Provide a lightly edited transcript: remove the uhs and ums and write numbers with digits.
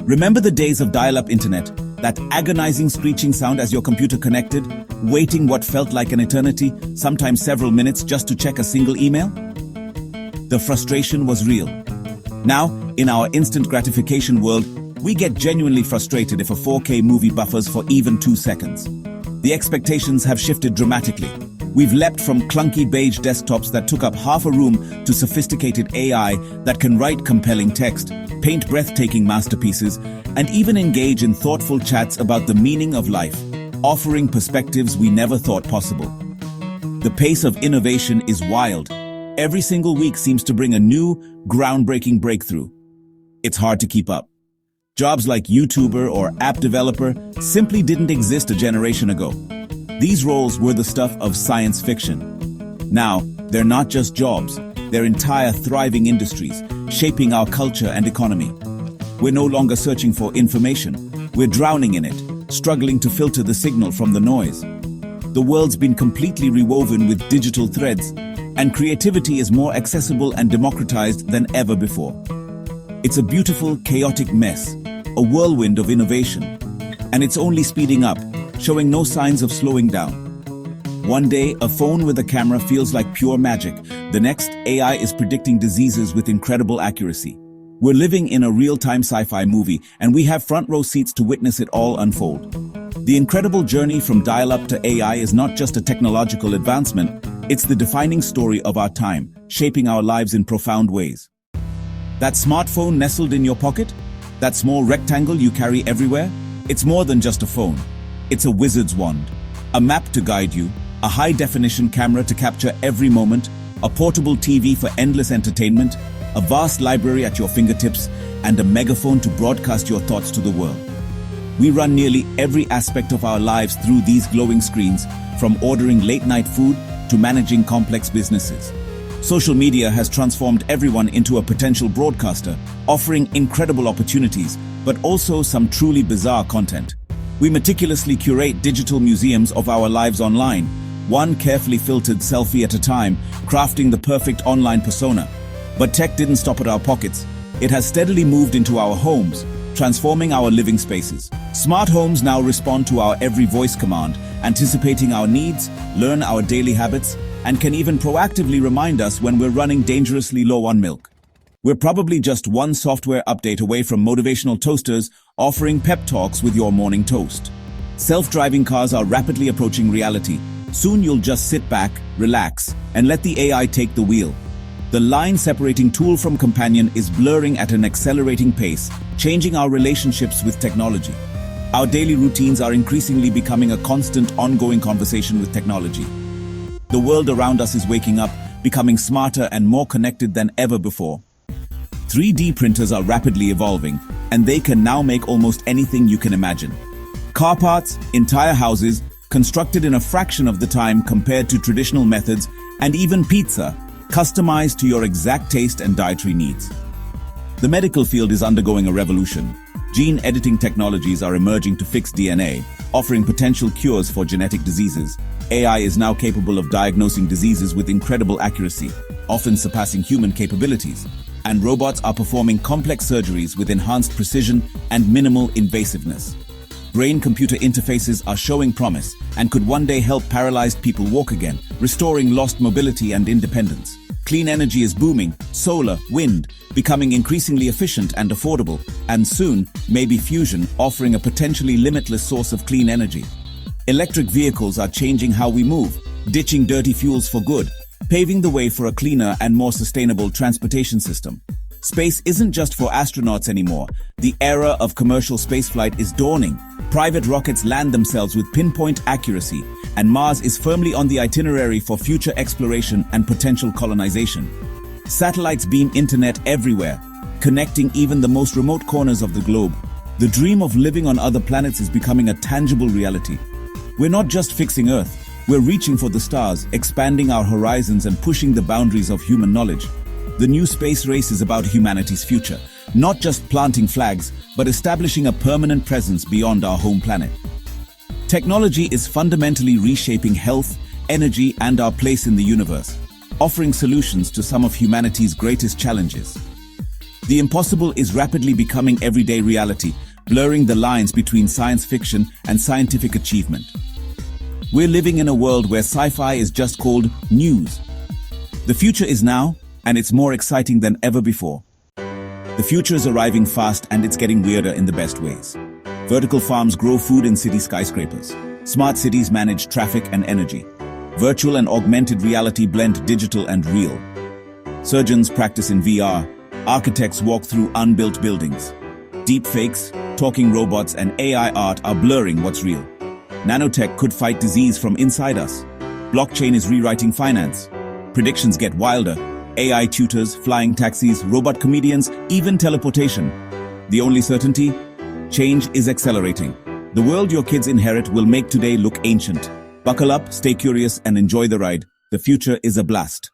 Remember the days of dial-up internet, that agonizing screeching sound as your computer connected, waiting what felt like an eternity, sometimes several minutes just to check a single email? The frustration was real. Now, in our instant gratification world, we get genuinely frustrated if a 4K movie buffers for even 2 seconds. The expectations have shifted dramatically. We've leapt from clunky beige desktops that took up half a room to sophisticated AI that can write compelling text, paint breathtaking masterpieces, and even engage in thoughtful chats about the meaning of life, offering perspectives we never thought possible. The pace of innovation is wild. Every single week seems to bring a new, groundbreaking breakthrough. It's hard to keep up. Jobs like YouTuber or app developer simply didn't exist a generation ago. These roles were the stuff of science fiction. Now, they're not just jobs, they're entire thriving industries, shaping our culture and economy. We're no longer searching for information, we're drowning in it, struggling to filter the signal from the noise. The world's been completely rewoven with digital threads, and creativity is more accessible and democratized than ever before. It's a beautiful, chaotic mess, a whirlwind of innovation, and it's only speeding up, showing no signs of slowing down. One day, a phone with a camera feels like pure magic. The next, AI is predicting diseases with incredible accuracy. We're living in a real-time sci-fi movie, and we have front-row seats to witness it all unfold. The incredible journey from dial-up to AI is not just a technological advancement, it's the defining story of our time, shaping our lives in profound ways. That smartphone nestled in your pocket? That small rectangle you carry everywhere? It's more than just a phone. It's a wizard's wand, a map to guide you, a high-definition camera to capture every moment, a portable TV for endless entertainment, a vast library at your fingertips, and a megaphone to broadcast your thoughts to the world. We run nearly every aspect of our lives through these glowing screens, from ordering late-night food to managing complex businesses. Social media has transformed everyone into a potential broadcaster, offering incredible opportunities, but also some truly bizarre content. We meticulously curate digital museums of our lives online, one carefully filtered selfie at a time, crafting the perfect online persona. But tech didn't stop at our pockets. It has steadily moved into our homes, transforming our living spaces. Smart homes now respond to our every voice command, anticipating our needs, learn our daily habits, and can even proactively remind us when we're running dangerously low on milk. We're probably just one software update away from motivational toasters offering pep talks with your morning toast. Self-driving cars are rapidly approaching reality. Soon you'll just sit back, relax, and let the AI take the wheel. The line separating tool from companion is blurring at an accelerating pace, changing our relationships with technology. Our daily routines are increasingly becoming a constant, ongoing conversation with technology. The world around us is waking up, becoming smarter and more connected than ever before. 3D printers are rapidly evolving, and they can now make almost anything you can imagine. Car parts, entire houses, constructed in a fraction of the time compared to traditional methods, and even pizza, customized to your exact taste and dietary needs. The medical field is undergoing a revolution. Gene editing technologies are emerging to fix DNA, offering potential cures for genetic diseases. AI is now capable of diagnosing diseases with incredible accuracy, often surpassing human capabilities. And robots are performing complex surgeries with enhanced precision and minimal invasiveness. Brain-computer interfaces are showing promise and could one day help paralyzed people walk again, restoring lost mobility and independence. Clean energy is booming, solar, wind, becoming increasingly efficient and affordable, and soon, maybe fusion, offering a potentially limitless source of clean energy. Electric vehicles are changing how we move, ditching dirty fuels for good, paving the way for a cleaner and more sustainable transportation system. Space isn't just for astronauts anymore. The era of commercial spaceflight is dawning. Private rockets land themselves with pinpoint accuracy, and Mars is firmly on the itinerary for future exploration and potential colonization. Satellites beam internet everywhere, connecting even the most remote corners of the globe. The dream of living on other planets is becoming a tangible reality. We're not just fixing Earth. We're reaching for the stars, expanding our horizons and pushing the boundaries of human knowledge. The new space race is about humanity's future, not just planting flags, but establishing a permanent presence beyond our home planet. Technology is fundamentally reshaping health, energy, and our place in the universe, offering solutions to some of humanity's greatest challenges. The impossible is rapidly becoming everyday reality, blurring the lines between science fiction and scientific achievement. We're living in a world where sci-fi is just called news. The future is now, and it's more exciting than ever before. The future is arriving fast, and it's getting weirder in the best ways. Vertical farms grow food in city skyscrapers. Smart cities manage traffic and energy. Virtual and augmented reality blend digital and real. Surgeons practice in VR. Architects walk through unbuilt buildings. Deepfakes, talking robots, and AI art are blurring what's real. Nanotech could fight disease from inside us. Blockchain is rewriting finance. Predictions get wilder. AI tutors, flying taxis, robot comedians, even teleportation. The only certainty? Change is accelerating. The world your kids inherit will make today look ancient. Buckle up, stay curious, and enjoy the ride. The future is a blast.